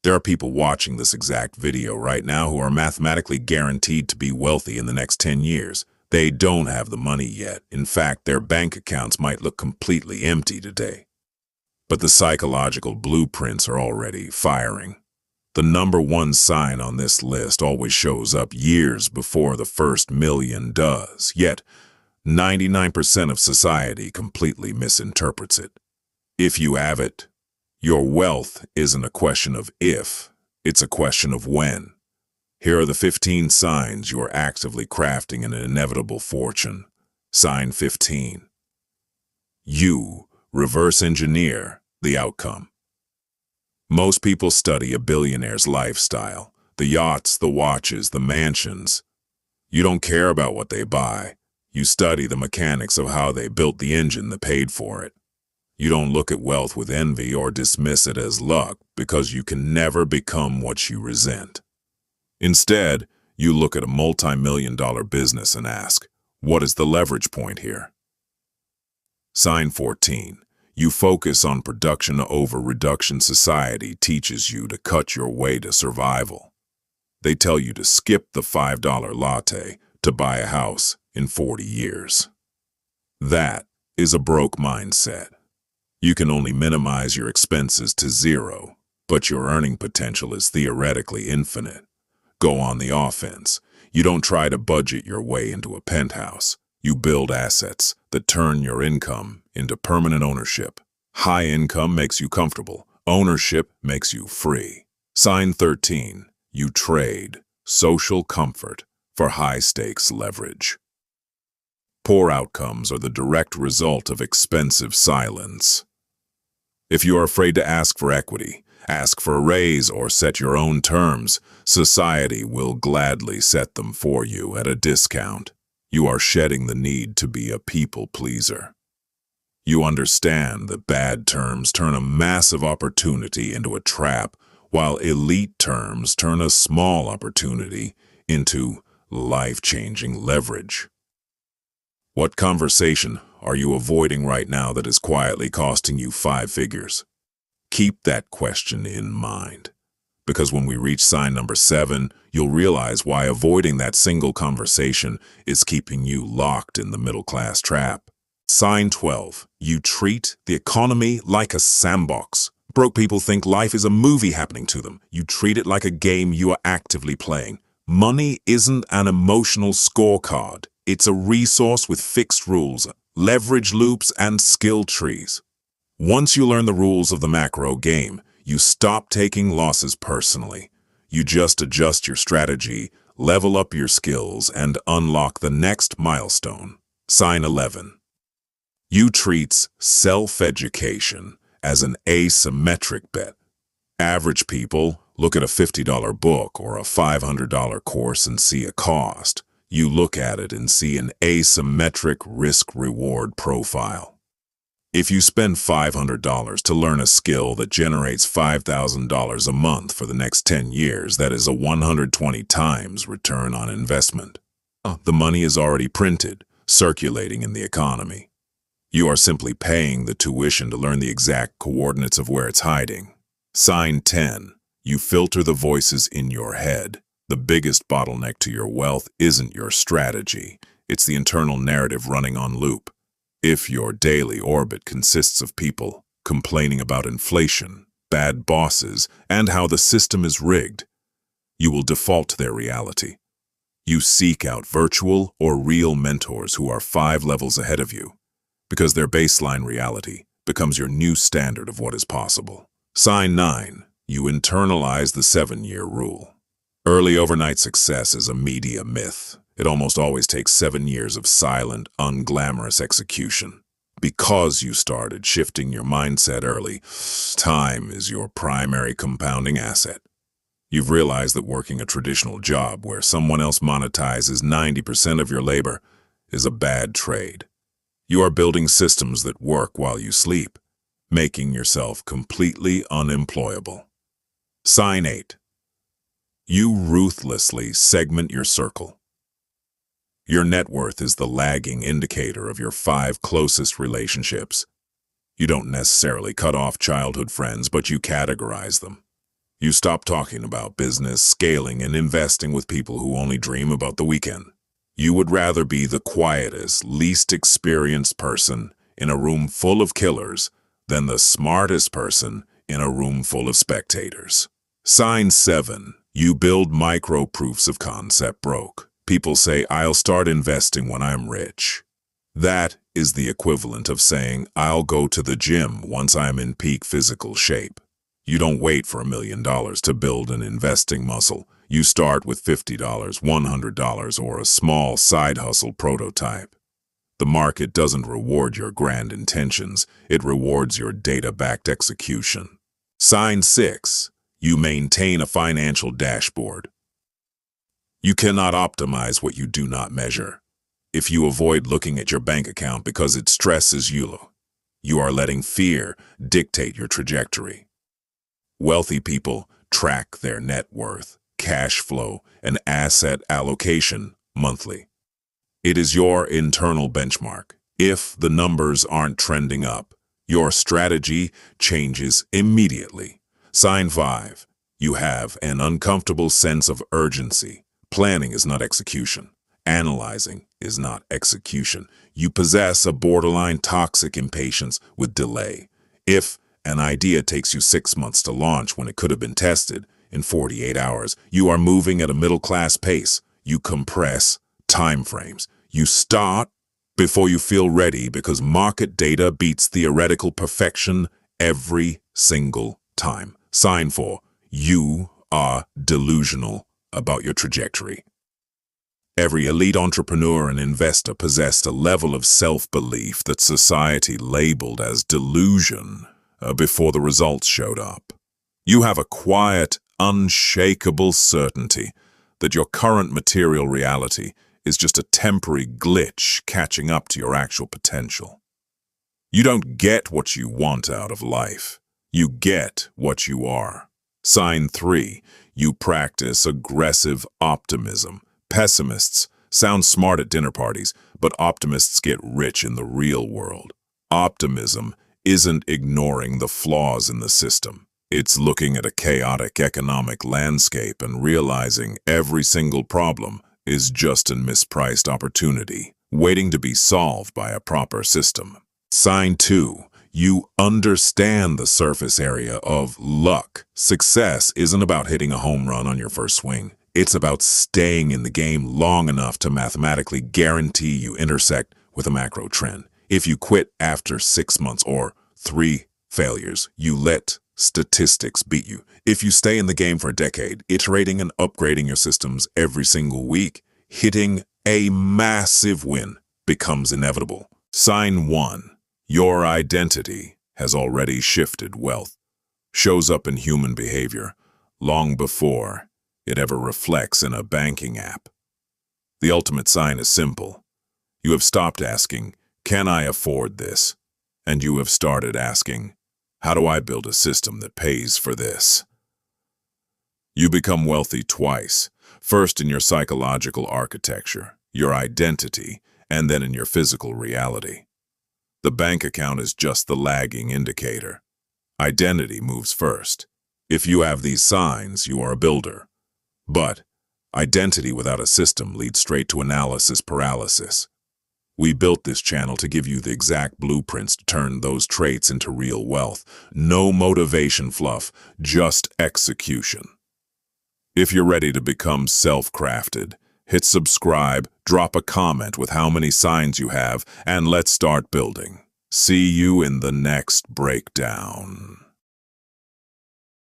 There are people watching this exact video right now who are mathematically guaranteed to be wealthy in the next 10 years. They don't have the money yet. In fact, their bank accounts might look completely empty today. But the psychological blueprints are already firing. The number one sign on this list always shows up years before the first million does, yet 99% of society completely misinterprets it. If you have it, your wealth isn't a question of if, it's a question of when. Here are the 15 signs you are actively crafting an inevitable fortune. Sign 15. You reverse engineer the outcome. Most people study a billionaire's lifestyle, the yachts, the watches, the mansions. You don't care about what they buy. You study the mechanics of how they built the engine that paid for it. You don't look at wealth with envy or dismiss it as luck because you can never become what you resent. Instead, you look at a multi-million-dollar business and ask, what is the leverage point here? Sign 14. You focus on production over reduction. Society teaches you to cut your way to survival. They tell you to skip the $5 latte to buy a house in 40 years. That is a broke mindset. You can only minimize your expenses to zero, but your earning potential is theoretically infinite. Go on the offense. You don't try to budget your way into a penthouse. You build assets that turn your income into permanent ownership. High income makes you comfortable. Ownership makes you free. Sign 13. You trade social comfort for high-stakes leverage. Poor outcomes are the direct result of expensive silence. If you are afraid to ask for equity, ask for a raise, or set your own terms, society will gladly set them for you at a discount. You are shedding the need to be a people pleaser. You understand that bad terms turn a massive opportunity into a trap, while elite terms turn a small opportunity into life-changing leverage. What conversation are you avoiding right now that is quietly costing you 5 figures? Keep that question in mind, because when we reach sign number 7, you'll realize why avoiding that single conversation is keeping you locked in the middle-class trap. Sign 12. You treat the economy like a sandbox. Broke people think life is a movie happening to them. You treat it like a game you are actively playing. Money isn't an emotional scorecard. It's a resource with fixed rules, leverage loops, and skill trees. Once you learn the rules of the macro game, you stop taking losses personally. You just adjust your strategy, level up your skills, and unlock the next milestone. Sign 11. You treat self-education as an asymmetric bet. Average people look at a $50 book or a $500 course and see a cost. You look at it and see an asymmetric risk-reward profile. If you spend $500 to learn a skill that generates $5,000 a month for the next 10 years, that is a 120 times return on investment. The money is already printed, circulating in the economy. You are simply paying the tuition to learn the exact coordinates of where it's hiding. Sign 10. You filter the voices in your head. The biggest bottleneck to your wealth isn't your strategy. It's the internal narrative running on loop. If your daily orbit consists of people complaining about inflation, bad bosses, and how the system is rigged, you will default to their reality. You seek out virtual or real mentors who are 5 levels ahead of you, because their baseline reality becomes your new standard of what is possible. Sign 9. You internalize the 7-year rule. Early overnight success is a media myth. It almost always takes 7 years of silent, unglamorous execution. Because you started shifting your mindset early, time is your primary compounding asset. You've realized that working a traditional job where someone else monetizes 90% of your labor is a bad trade. You are building systems that work while you sleep, making yourself completely unemployable. Sign 8. You ruthlessly segment your circle. Your net worth is the lagging indicator of your 5 closest relationships. You don't necessarily cut off childhood friends, but you categorize them. You stop talking about business, scaling, and investing with people who only dream about the weekend. You would rather be the quietest, least experienced person in a room full of killers than the smartest person in a room full of spectators. Sign 7. You build micro proofs of concept broke. People say, I'll start investing when I'm rich. That is the equivalent of saying, I'll go to the gym once I'm in peak physical shape. You don't wait for $1 million to build an investing muscle. You start with $50, $100, or a small side hustle prototype. The market doesn't reward your grand intentions. It rewards your data-backed execution. Sign 6. You maintain a financial dashboard. You cannot optimize what you do not measure. If you avoid looking at your bank account because it stresses you are letting fear dictate your trajectory. Wealthy people track their net worth, cash flow, and asset allocation monthly. It is your internal benchmark. If the numbers aren't trending up, your strategy changes immediately. Sign 5. You have an uncomfortable sense of urgency. Planning is not execution. Analyzing is not execution. You possess a borderline toxic impatience with delay. If an idea takes you 6 months to launch when it could have been tested in 48 hours, you are moving at a middle-class pace. You compress timeframes. You start before you feel ready because market data beats theoretical perfection every single time. Sign 4. You are delusional about your trajectory. Every elite entrepreneur and investor possessed a level of self-belief that society labeled as delusion before the results showed up. You have a quiet, unshakable certainty that your current material reality is just a temporary glitch catching up to your actual potential. You don't get what you want out of life. You get what you are. Sign 3. You practice aggressive optimism. Pessimists sound smart at dinner parties, but optimists get rich in the real world. Optimism isn't ignoring the flaws in the system. It's looking at a chaotic economic landscape and realizing every single problem is just a mispriced opportunity, waiting to be solved by a proper system. Sign 2. You understand the surface area of luck. Success isn't about hitting a home run on your first swing. It's about staying in the game long enough to mathematically guarantee you intersect with a macro trend. If you quit after 6 months or 3 failures, you let statistics beat you. If you stay in the game for a decade, iterating and upgrading your systems every single week, hitting a massive win becomes inevitable. Sign 1. Your identity has already shifted. Wealth shows up in human behavior long before it ever reflects in a banking app. The ultimate sign is simple. You have stopped asking, can I afford this? And you have started asking, how do I build a system that pays for this? You become wealthy twice. First in your psychological architecture, your identity, and then in your physical reality. The bank account is just the lagging indicator. Identity moves first. If you have these signs, you are a builder. But identity without a system leads straight to analysis paralysis. We built this channel to give you the exact blueprints to turn those traits into real wealth. No motivation fluff, just execution. If you're ready to become self-crafted, hit subscribe, drop a comment with how many signs you have, and let's start building. See you in the next breakdown.